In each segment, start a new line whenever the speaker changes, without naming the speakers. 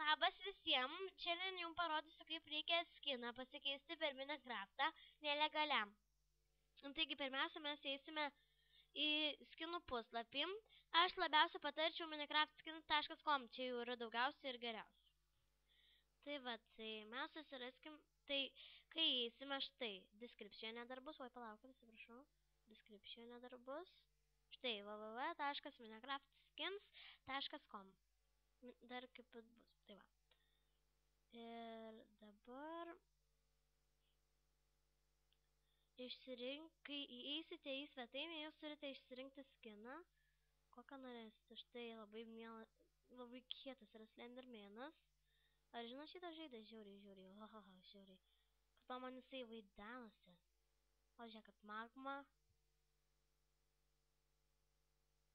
Labas visiems, šiandien jums parodysiu, kaip reikia skiną pasikeisti per Minecraftą nelegaliam. Taigi, pirmiausia, mes eisime į skinų puslapį. Aš labiausiai patarčiau minecraftskins.com, čia jau yra daugiausiai ir geriausiai. Tai va, tai mes susiraskim, tai kai eisime štai, description'e dar bus, oi palaukit, atsiprašau, description'e dar bus, štai www.minecraftskins.com. Dar kaip pat bus, tai va. Ir dabar kai įeisite į svetainę, jūs turite išsirinkti skiną, kokią norėsite. Štai labai kietas yra Slendermanas. Ar žinot šitą žaidą? Žiauriai. Žiauriai. Kaip man jisai vaidenosi. O žiūrėk, magma.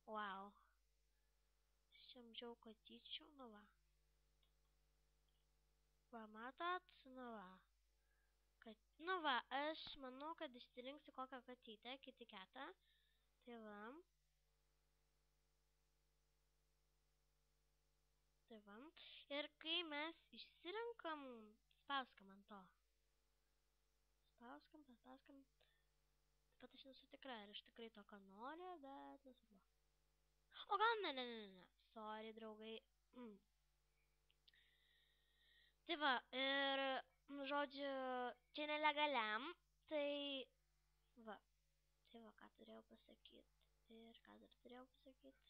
Wow. Šiamdžiau katyčių, nu va. Va, matot? Nu va. Nu va, aš manau, kad išsirinksiu kokią katytę, kitty catą. Tai va. Tai va. Ir kai mes išsirenkam, spauskam ant to. Spauskam. Taip pat aš nesu tikra, ar aš tikrai to, ką noriu, bet nesvarbu. O gal ne. Sorry, draugai. Tai va, ir, žodžiu, čia nelegaliam, tai va. Tai va, ką turėjau pasakyti. Ir ką dar turėjau pasakyti.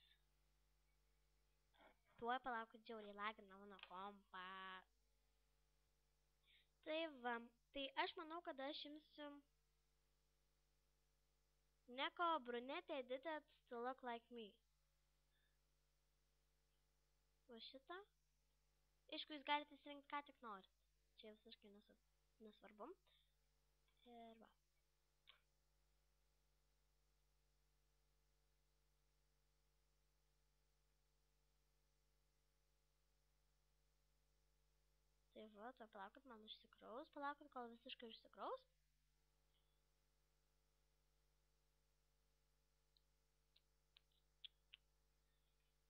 Tuoj palaukit, žiauriai lagina mano kompą. Tai va, tai aš manau, kad aš imsiu Neko brunetė edited to look like me. Va šitą. Aišku, jūs galite įsirinkti ką tik norit. Čia visiškai nesvarbu. Ir va. Tai va, to palaukit, man užsikraus. Palaukit, kol visiškai užsikraus.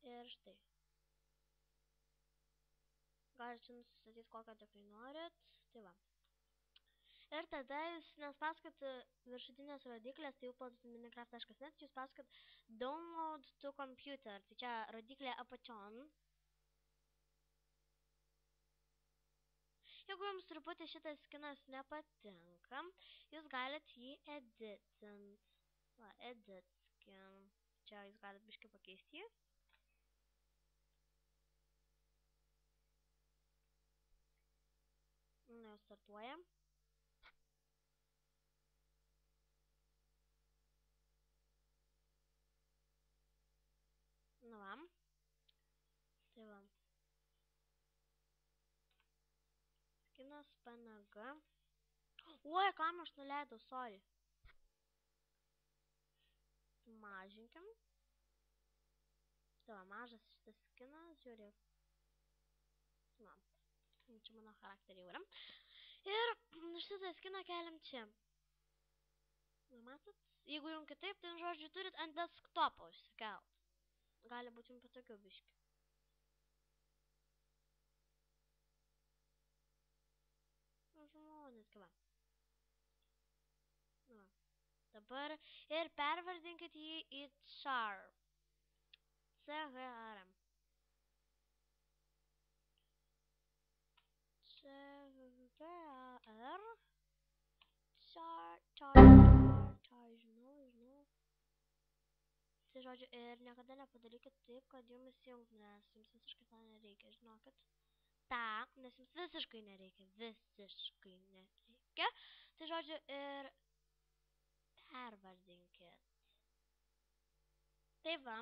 Ir štai. Galite nusistatyti kokią tikrai norit. Tai va. Ir tada jūs nespaskot viršutinės rodiklės, tai upload minecraft.net, jūs paskot download to computer. Tai čia rodiklė apačion. Jeigu jums truputį šitas skinas nepatinka, jūs galit jį editint. Va, edit skin. Čia jūs galit biškai pakeisti jį. Nu, jau startuojam. Nu, va. Tai va. Skinas PNG. Oi, kam aš nuleidau, sorry. Mažinkim. Tai va, mažas šitas skinas, žiūrėk. Va. Čia mano charakteriai yra. Ir šitą skiną keliam čia. Matot? Jeigu jums kitaip, tai žodžiu turit ant desktopo užsikelt. Gali būti jums patogiau biški. Nu, žmonės, kaip va. Nu, va. Dabar ir pervardinkit jį į char. C-H-R-M. C-H-R. Char, žinau. Tai žodžiu, ir niekada nepadarykit taip, kad jums įsijungt, nes jums visiškai tą nereikia, žinokit. Nes jums visiškai nereikia. Tai žodžiu, ir pervardinkit. Tai va,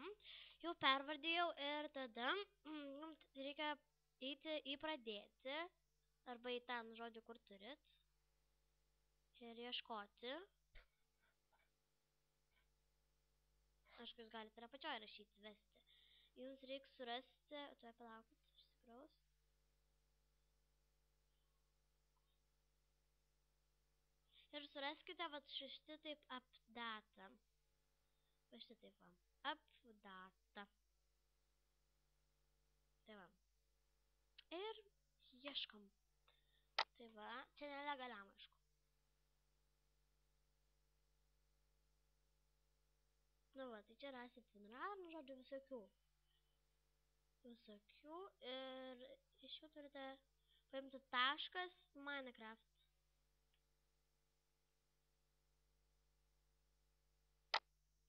jau pervardėjau ir tada jums reikia eiti į pradėti, arba į ten, žodžiu, kur turit. Ir ieškoti. Aišku, jūs galite ir apačioj rašyti, vesti. Jums reikia surasti, tuoj palaukit, išsikraus. Ir suraskite, vat šešti taip updata. Va šitaip va. Updata. Tai va. Ir ieškam. Tai va, čia nelegaliam, aišku. Nu va, tai čia rasit WinRAR, nu žodžiu, visokių. Ir iš jų turite paimti taškas Minecraft.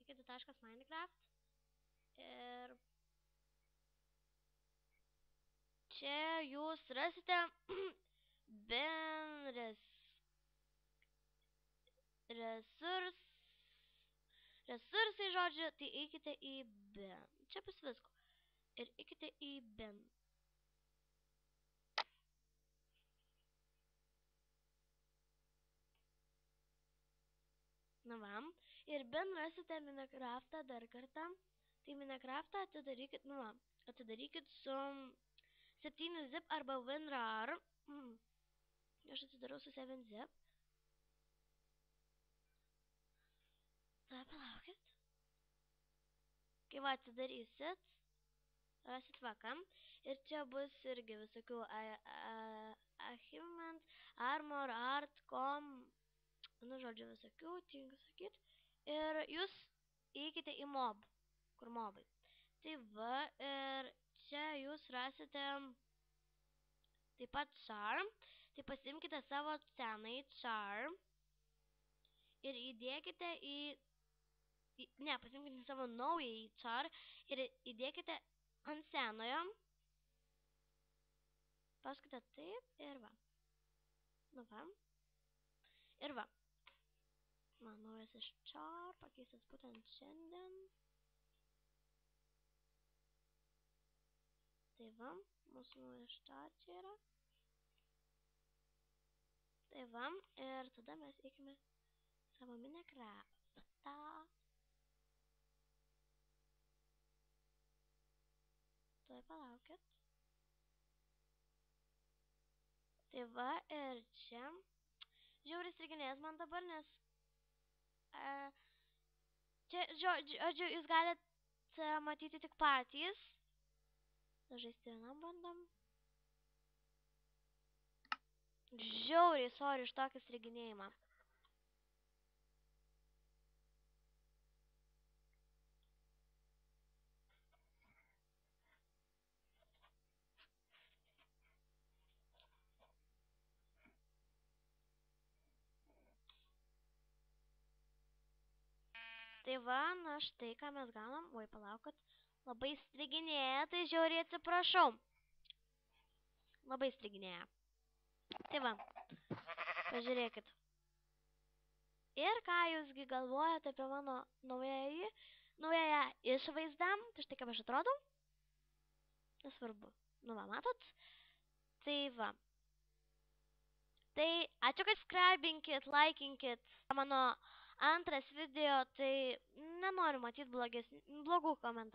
Įkite taškas Minecraft. Ir čia jūs rasite resursai, žodžiu, tai eikite į bin. Čia bus visko. Ir eikite į bin. Nu va. Ir bin rasite Minecraftą dar kartą. Tai Minecraftą atidarykit, nu va, atidarykit su 7-zip arba WinRAR. Aš atidariau su 7-zip. Tai palaukit. Kai va atidarysit, rasit vakam. Ir čia bus irgi visokių achievement, armor, art, com, nu žodžiu visokių, tinka sakyt. Ir jūs įeikite į mob, kur mobai. Tai va, ir čia jūs rasite taip pat charm. Tai pasimkite savo senąjį charm ir įdėkite pasimkite savo naująjį charm ir įdėkite ant senojo. Paskite taip ir va. Nu va. Ir va. Man naujasis charm pakeistas būtent šiandien. Tai va, mūsų naujas charm čia yra. Tai va, ir tada mes eikime savo Minecraftą. Tai palaukit. Tai va, ir čia žiauris striginės man dabar, nes čia, žodžiu, jūs galite matyti tik patys. Žaisti vienam bandom. Žiauriai, sorry, už tokį striginėjimą. Tai va, na štai ką mes gaunam. Oi, palaukit. Labai striginėja, tai žiauriai atsiprašau. Labai striginėja. Tai va, pažiūrėkit. Ir ką jūsgi galvojate apie mano naująją išvaizdą? Tai štai kaip aš atrodau? Nesvarbu. Nu va, matot? Tai va. Tai ačiū, kad subscribinkit, laikinkit mano antras video, tai nenoriu matyti blogų komentarų.